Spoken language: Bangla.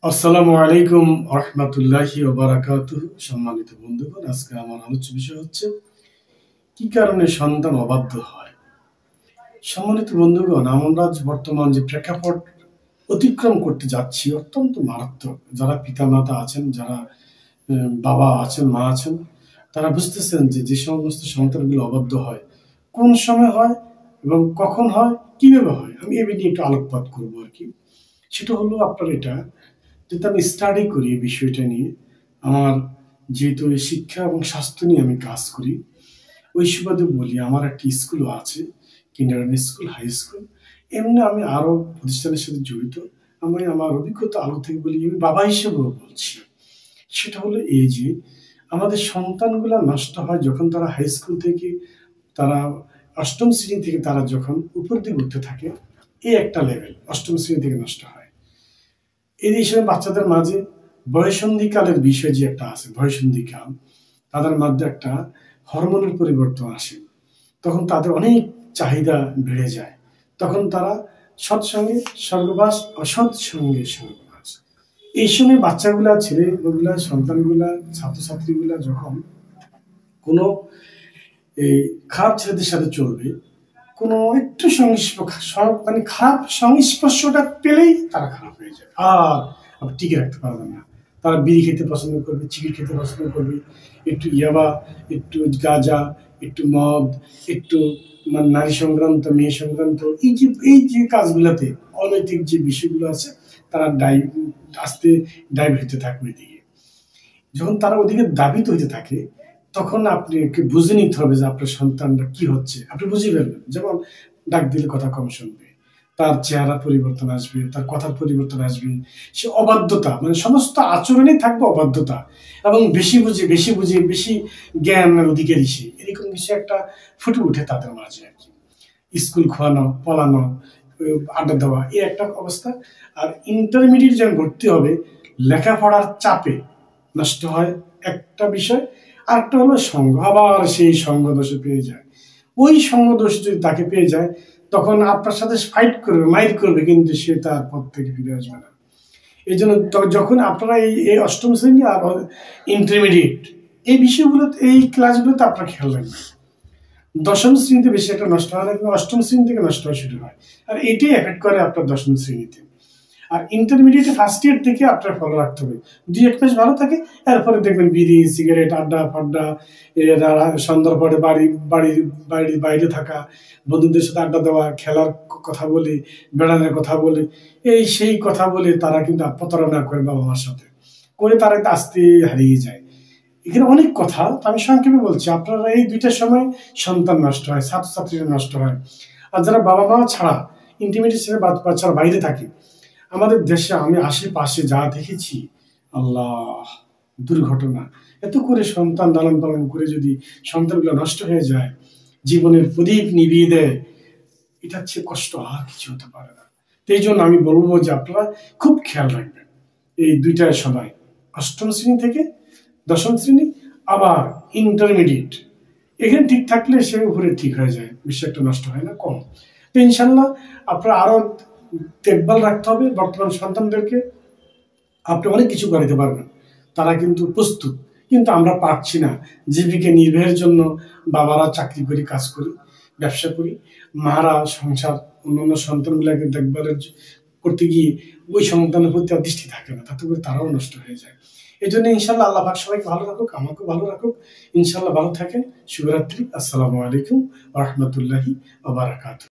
আসসালামু আলাইকুম রহমতুল্লাহি ওয়া বারাকাতুহু। সম্মানিত বন্ধুগণ, আজকে আমার আলোচ্য বিষয় হচ্ছে কি কারণে সন্তান অবাধ্য হয়। সম্মানিত বন্ধুগণ, আমরা বর্তমান যে প্রেক্ষাপট অতিক্রম করতে যাচ্ছি অত্যন্ত মারাত্মক। যারা পিতামাতা আছেন, যারা বাবা আছেন, মা আছেন, তারা বুঝতেছেন যে যে সমস্ত সন্তানগুলো অবাধ্য হয়, কোন সময় হয় এবং কখন হয়, কিভাবে হয়। আমি এ নিয়ে একটু আলোকপাত করবো আর কি। সেটা হলো আপনার এটা, যেটা আমি স্টাডি করি এই বিষয়টা নিয়ে। আমার যেহেতু শিক্ষা এবং স্বাস্থ্য নিয়ে আমি কাজ করি, ওই সুবাদে বলি আমার একটি স্কুলও আছে, কিন্ডারগার্টেন স্কুল, হাই স্কুল। এমনি আমি আরও প্রতিষ্ঠানের সাথে জড়িত। আমি আমার অভিজ্ঞতা আলো থেকে বলি, আমি বাবা হিসেবেও বলছি। সেটা হলো এই যে আমাদের সন্তানগুলা নষ্ট হয় যখন তারা হাই স্কুল থেকে, তারা অষ্টম শ্রেণী থেকে তারা যখন উপর দিকে উঠতে থাকে, এই একটা লেভেল অষ্টম শ্রেণী থেকে নষ্ট হয়। এই হিসেবে বাচ্চাদের মাঝে বয়ঃসন্ধিকালের বিষয় যে একটা আছে, বয়ঃসন্ধিকাল, তাদের মধ্যে একটা হরমোনের পরিবর্তন আসে। তখন তাদের অনেক চাহিদা বেড়ে যায়। তখন তারা সৎসঙ্গে স্বর্গবাস, অসৎ সঙ্গে স্বর্গবাস। এই সময় বাচ্চাগুলা, ছেলেগুলা, সন্তানগুলা, ছাত্রছাত্রীগুলা যখন কোনো এই খারাপ ছেলেদের সাথে চলবে, কোনো একটু মানে খারাপ সংস্পর্শটা পেলেই তারা খারাপ হয়ে যায়, আর আপনি টিকে রাখতে পারবেন না। তারা বিড়ি খেতে পছন্দ করবে, চিকিট খেতে পছন্দ করবে, একটু ইয়াবা, একটু গাঁজা, একটু মদ, একটু মানে নারী সংক্রান্ত, মেয়ে সংক্রান্ত এই যে কাজগুলোতে অনৈতিক যে বিষয়গুলো আছে, তারা আস্তে ডাইভ হতে থাকবে ওইদিকে। যখন তারা ওদিকে দাবিত হইতে থাকে, তখন আপনি বুঝে নিতে হবে যে আপনার সন্তানরা কি হচ্ছে। আপনি বুঝে ফেলবেন। যেমন ডাক দিলে কথা কম শুনবে, তার চেহারা পরিবর্তন আসবে, তার কথার পরিবর্তন আসবে, সে অবাধ্যতা, মানে সমস্ত আচরণেই থাকবে অবাধ্যতা, এবং বেশি বুঝে বেশি জ্ঞানের অধিকারী সে, এরকম কিছু একটা ফুটে উঠে তাদের মাঝে আর কি। স্কুল খোয়ানো, পড়ানো, আড্ডা দেওয়া, এই একটা অবস্থা। আর ইন্টারমিডিয়েট যখন ভর্তি হবে, লেখাপড়ার চাপে নষ্ট হয় একটা বিষয়। আরেকটা হলো সঙ্গ, আবার সেই সঙ্গ দোষে পেয়ে যায়। ওই সঙ্গ দোষ যদি তাকে পেয়ে যায়, তখন আপনার সাথে ফাইট করবে, মাইট করবে, কিন্তু সে তার পথ থেকে ফিরে আসবে না। এই জন্য যখন আপনারা এই অষ্টম শ্রেণী আর ইন্টারমিডিয়েট এই বিষয়গুলোতে, এই ক্লাসগুলোতে আপনার খেয়াল রাখবেন। দশম শ্রেণীতে বেশি একটা নষ্ট হয় না, কিন্তু অষ্টম শ্রেণী থেকে নষ্ট হওয়া শুরু হয়। আর এটাই এফেক্ট করে আপনার দশম শ্রেণীতে। আর ইন্টারমিডিয়েটে ফার্স্ট ইয়ার থেকে আপনার ফলো রাখতে হবে। 2-1 মাস ভালো থাকে, এরপরে দেখবেন বিড়ি, সিগারেট, আড্ডা ফাড্ডা, সন্ধ্যার পরে বাড়ির বাইরে থাকা, বন্ধুদের সাথে আড্ডা দেওয়া, খেলার কথা বলে, বেড়ানোর কথা বলে, এই সেই কথা বলে তারা কিন্তু প্রতারণা করে বাবা মার সাথে, করে তারা আস্তে হারিয়ে যায়। এখানে অনেক কথা, আমি সংক্ষেপে বলছি। আপনারা এই দুইটার সময় সন্তান নষ্ট হয়, ছাত্রছাত্রীরা নষ্ট হয়। আর যারা বাবা মা ছাড়া, ইন্টিমেডিয়েট ছেড়ে বাচ্চারা বাইরে থাকে, আমাদের দেশে আমি আশেপাশে যা দেখেছি, আল্লাহ, দুর্ঘটনা। এত করে সন্তান লালন পালন করে যদি সন্তানগুলো নষ্ট হয়ে যায়, জীবনের প্রদীপ নিভিয়ে দেয়, এটার চেয়ে কষ্ট আর কিছু হতে পারে না। এই জন্য আমি বলবো যে আপনারা খুব খেয়াল রাখবেন এই দুইটার সময়, অষ্টম শ্রেণী থেকে দশম শ্রেণী, আবার ইন্টারমিডিয়েট। এখানে ঠিক থাকলে সে উপরে ঠিক হয়ে যায়, বেশি একটা নষ্ট হয় না, কম। তো ইনশাল্লাহ আপনারা আরো দেখভাল রাখতে হবে বর্তমান সন্তানদেরকে। আপনি অনেক কিছু করাতে পারবেন, তারা কিন্তু প্রস্তুত, কিন্তু আমরা পারছি না। জীবিকা নির্বাহের জন্য বাবারা চাকরি করি, কাজ করি, ব্যবসা করি, মারা সংসার, অন্যান্য সন্তানগুলোকে দেখভালের করতে গিয়ে ওই সন্তানের প্রতি আর দৃষ্টি থাকে না, তাতে করে তারাও নষ্ট হয়ে যায়। এই জন্য ইনশাল্লাহ আল্লাহ পাক সবাইকে ভালো রাখুক, আমাকেও ভালো রাখুক। ইনশাল্লাহ ভালো থাকেন। শুভরাত্রি। আসসালামু আলাইকুম ওয়া রাহমাতুল্লাহি ওয়া বারাকাতুহু।